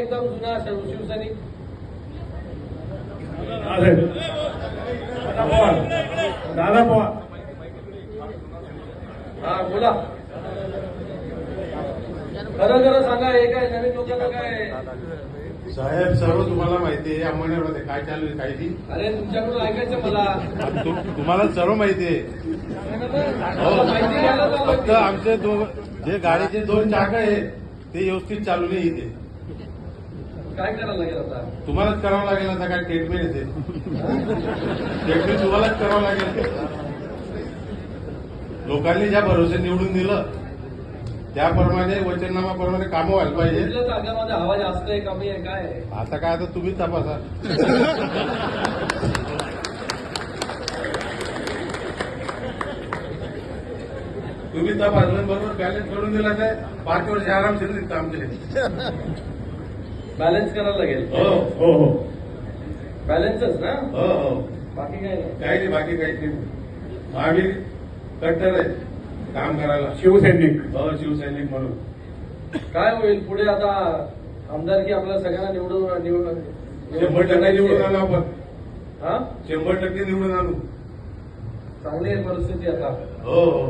एकदम जुना शिवसैनिक? दादा पवार. हा बोला. खरं खरं सांगा, हे काय नवीन लोकांना काय? साहेब सर्व तुम्हाला माहिती आहे अंमळनेरमध्ये काय चालू आहे काही अरे तुमच्याकडून ऐकायचं मला. तुम्हाला सर्व माहिती आहे. माहिती घ्यायला फक्त आमचे जे गाडीचे 2 चाक आहे ते व्यवस्थित चालू नाही इथे. काय करायला लागेल आता? तुम्हालाच करावं लागेल आता काय ट्रीटमेंट येते. ट्रीटमेंट तुम्हालाच करावं लागेल. लोकांनी ज्या भरोसे निवडून दिलं त्याप्रमाणे वचननामाप्रमाणे कामं व्हायला पाहिजे. कुठल्या जागामध्ये हवा जास्त आहे कमी आहे काय? आता काय आता तुम्ही तपासा. तुम्ही तपासलं बरोबर बॅलन्स करून दिला तर 5 वर्ष आरामशीर निघतं आमचे. बॅलन्स करायला लागेल. हो हो हो बॅलन्सच ना? हो हो बाकी काय नाही. काही नाही बाकी काहीच नाही. महावीर कट्टर आहे काम करायला. शिवसैनिक. हो शिवसैनिक म्हणून. काय होईल पुढे आता? आमदारकी आपल्याला सगळ्यांना निवडून 100% निवडून आणू आपण. हा 100% निवडून आणू. चांगली आहे परिस्थिती आता. हो हो